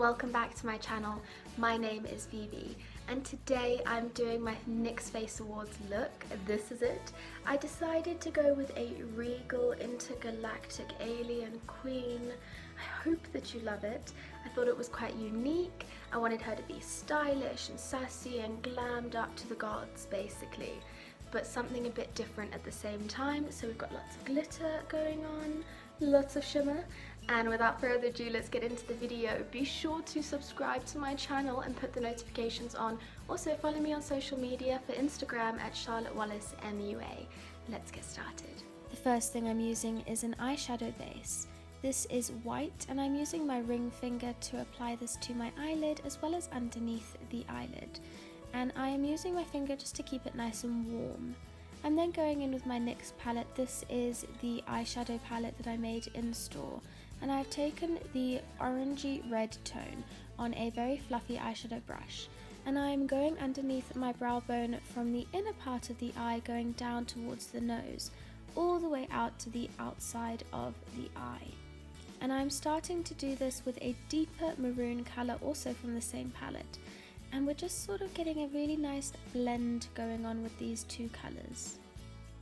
welcome back to my channel. My name is Phoebe and today I'm doing my NYX Face Awards look. This is it. I decided to go with a regal intergalactic alien queen. I hope that you love it. I thought it was quite unique. I wanted her to be stylish and sassy and glammed up to the gods basically, but something a bit different at the same time. So we've got lots of glitter going on, lots of shimmer. And without further ado, let's get into the video. Be sure to subscribe to my channel and put the notifications on. Also follow me on social media for Instagram at Charlotte Wallace MUA. Let's get started. The first thing I'm using is an eyeshadow base. This is white and I'm using my ring finger to apply this to my eyelid as well as underneath the eyelid. And I am using my finger just to keep it nice and warm. I'm then going in with my NYX palette. This is the eyeshadow palette that I made in store. And I've taken the orangey red tone on a very fluffy eyeshadow brush. And I'm going underneath my brow bone from the inner part of the eye going down towards the nose, all the way out to the outside of the eye. And I'm starting to do this with a deeper maroon colour also from the same palette. And we're just sort of getting a really nice blend going on with these two colours.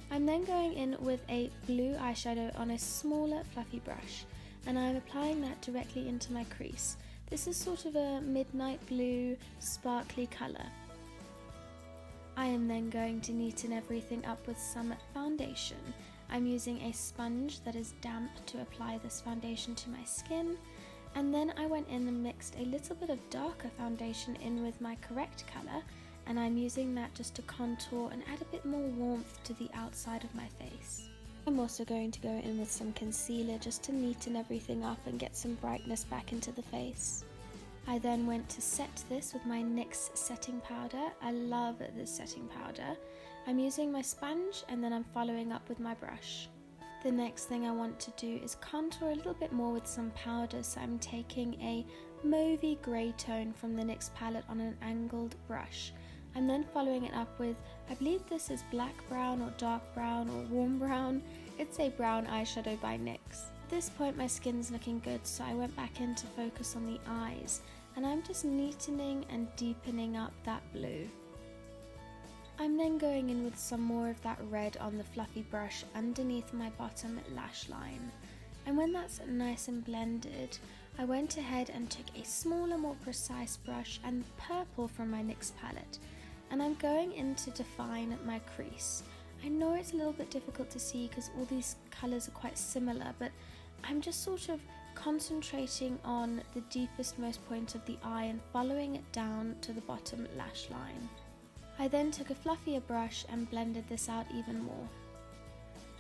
I'm then going in with a blue eyeshadow on a smaller fluffy brush. And I'm applying that directly into my crease. This is sort of a midnight blue, sparkly colour. I am then going to neaten everything up with some foundation. I'm using a sponge that is damp to apply this foundation to my skin. And then I went in and mixed a little bit of darker foundation in with my correct colour. And I'm using that just to contour and add a bit more warmth to the outside of my face. I'm also going to go in with some concealer just to neaten everything up and get some brightness back into the face. I then went to set this with my NYX setting powder. I love this setting powder. I'm using my sponge and then I'm following up with my brush. The next thing I want to do is contour a little bit more with some powder, so I'm taking a mauvey grey tone from the NYX palette on an angled brush. I'm then following it up with, I believe this is black brown or dark brown or warm brown. It's a brown eyeshadow by NYX. At this point my skin's looking good, so I went back in to focus on the eyes. And I'm just neatening and deepening up that blue. I'm then going in with some more of that red on the fluffy brush underneath my bottom lash line. And when that's nice and blended, I went ahead and took a smaller, more precise brush and purple from my NYX palette. And I'm going in to define my crease. I know it's a little bit difficult to see because all these colours are quite similar, but I'm just sort of concentrating on the deepest most point of the eye and following it down to the bottom lash line. I then took a fluffier brush and blended this out even more.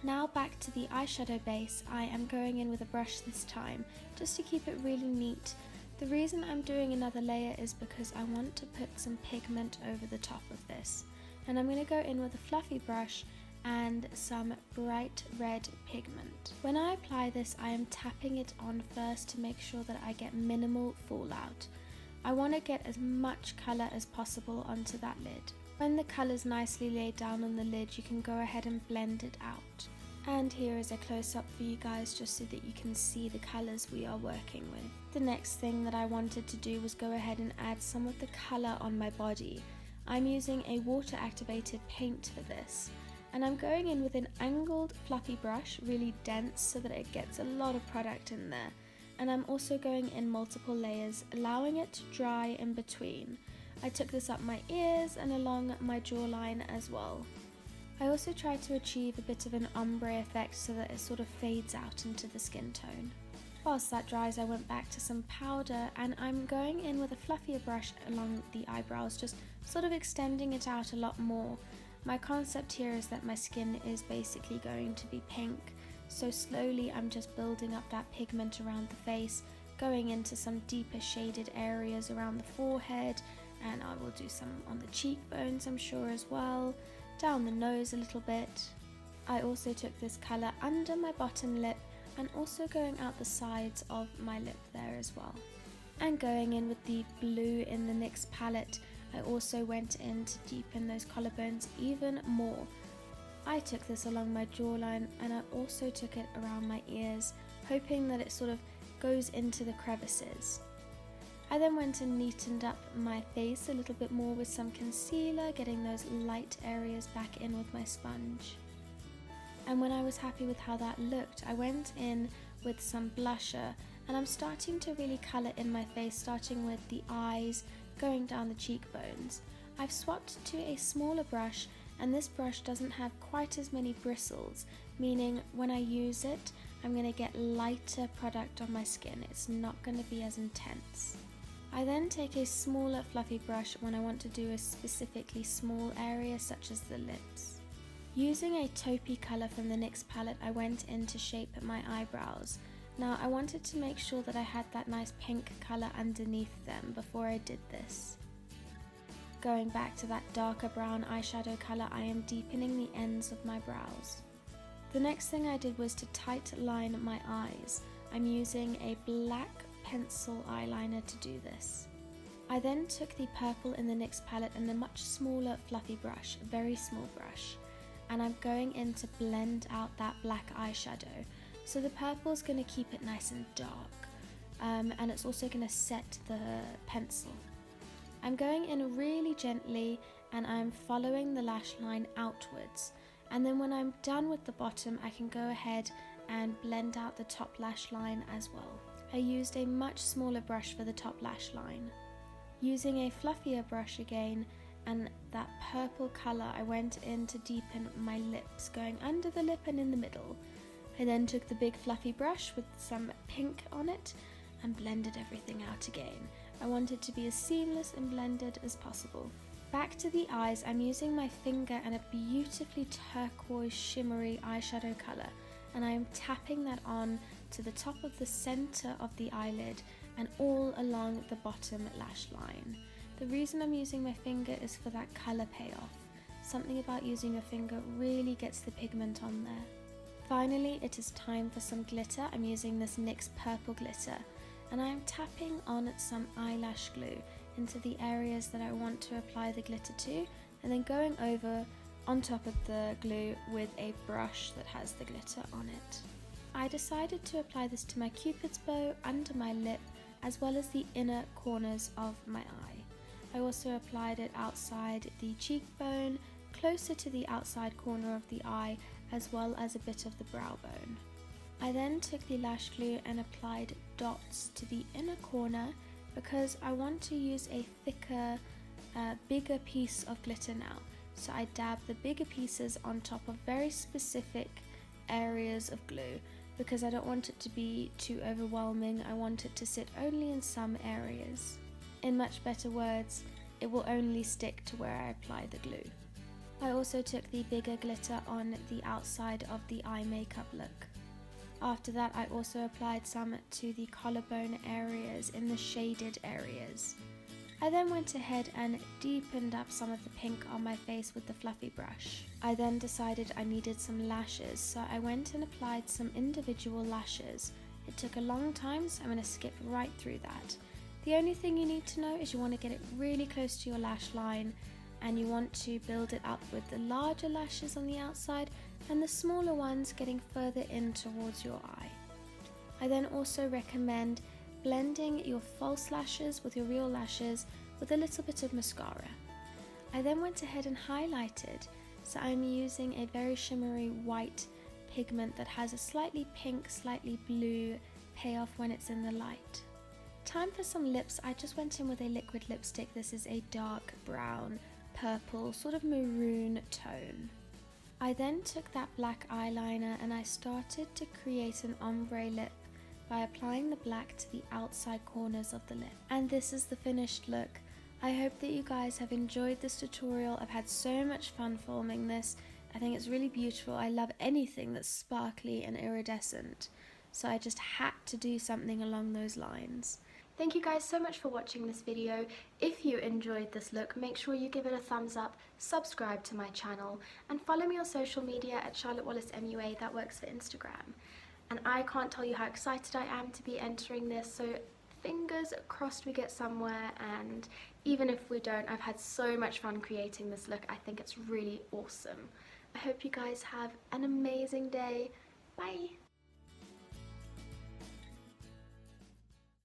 Now back to the eyeshadow base, I am going in with a brush this time, just to keep it really neat. The reason I'm doing another layer is because I want to put some pigment over the top of this. And I'm going to go in with a fluffy brush and some bright red pigment. When I apply this, I am tapping it on first to make sure that I get minimal fallout. I want to get as much colour as possible onto that lid. When the colour's nicely laid down on the lid, you can go ahead and blend it out. And here is a close-up for you guys just so that you can see the colours we are working with. The next thing that I wanted to do was go ahead and add some of the colour on my body. I'm using a water-activated paint for this. And I'm going in with an angled fluffy brush, really dense so that it gets a lot of product in there. And I'm also going in multiple layers, allowing it to dry in between. I took this up my ears and along my jawline as well. I also tried to achieve a bit of an ombre effect so that it sort of fades out into the skin tone. Whilst that dries, I went back to some powder and I'm going in with a fluffier brush along the eyebrows, just sort of extending it out a lot more. My concept here is that my skin is basically going to be pink, so slowly I'm just building up that pigment around the face, going into some deeper shaded areas around the forehead, and I will do some on the cheekbones I'm sure as well, down the nose a little bit. I also took this colour under my bottom lip and also going out the sides of my lip there as well. And going in with the blue in the NYX palette, I also went in to deepen those collarbones even more. I took this along my jawline and I also took it around my ears, hoping that it sort of goes into the crevices. I then went and neatened up my face a little bit more with some concealer, getting those light areas back in with my sponge. And when I was happy with how that looked, I went in with some blusher, and I'm starting to really colour in my face, starting with the eyes, going down the cheekbones. I've swapped to a smaller brush, and this brush doesn't have quite as many bristles, meaning when I use it, I'm going to get lighter product on my skin. It's not going to be as intense. I then take a smaller fluffy brush when I want to do a specifically small area such as the lips. Using a taupey colour from the NYX palette, I went in to shape my eyebrows. Now I wanted to make sure that I had that nice pink colour underneath them before I did this. Going back to that darker brown eyeshadow colour, I am deepening the ends of my brows. The next thing I did was to tight line my eyes. I'm using a black pencil eyeliner to do this. I then took the purple in the NYX palette and a much smaller fluffy brush, a very small brush, and I'm going in to blend out that black eyeshadow. So the purple is going to keep it nice and dark, and it's also going to set the pencil. I'm going in really gently and I'm following the lash line outwards, and then when I'm done with the bottom, I can go ahead and blend out the top lash line as well. I used a much smaller brush for the top lash line. Using a fluffier brush again and that purple colour, I went in to deepen my lips, going under the lip and in the middle. I then took the big fluffy brush with some pink on it and blended everything out again. I want it to be as seamless and blended as possible. Back to the eyes, I'm using my finger and a beautifully turquoise shimmery eyeshadow colour, and I am tapping that on to the top of the centre of the eyelid and all along the bottom lash line. The reason I'm using my finger is for that colour payoff. Something about using your finger really gets the pigment on there. Finally, it is time for some glitter. I'm using this NYX purple glitter, and I'm tapping on some eyelash glue into the areas that I want to apply the glitter to, and then going over on top of the glue with a brush that has the glitter on it. I decided to apply this to my cupid's bow, under my lip, as well as the inner corners of my eye. I also applied it outside the cheekbone, closer to the outside corner of the eye, as well as a bit of the brow bone. I then took the lash glue and applied dots to the inner corner because I want to use a thicker, bigger piece of glitter now. So I dab the bigger pieces on top of very specific areas of glue because I don't want it to be too overwhelming. I want it to sit only in some areas. In much better words, it will only stick to where I apply the glue. I also took the bigger glitter on the outside of the eye makeup look. After that, I also applied some to the collarbone areas in the shaded areas. I then went ahead and deepened up some of the pink on my face with the fluffy brush. I then decided I needed some lashes, so I went and applied some individual lashes. It took a long time, so I'm going to skip right through that. The only thing you need to know is you want to get it really close to your lash line, and you want to build it up with the larger lashes on the outside and the smaller ones getting further in towards your eye. I then also recommend blending your false lashes with your real lashes with a little bit of mascara. I then went ahead and highlighted, so I'm using a very shimmery white pigment that has a slightly pink, slightly blue payoff when it's in the light. Time for some lips. I just went in with a liquid lipstick. This is a dark brown, purple, sort of maroon tone. I then took that black eyeliner and I started to create an ombre lip by applying the black to the outside corners of the lip. And this is the finished look. I hope that you guys have enjoyed this tutorial. I've had so much fun filming this. I think it's really beautiful. I love anything that's sparkly and iridescent, so I just had to do something along those lines. Thank you guys so much for watching this video. If you enjoyed this look, make sure you give it a thumbs up, subscribe to my channel, and follow me on social media at Charlotte Wallace MUA. That works for Instagram. And I can't tell you how excited I am to be entering this, so fingers crossed we get somewhere, and even if we don't, I've had so much fun creating this look. I think it's really awesome. I hope you guys have an amazing day. Bye!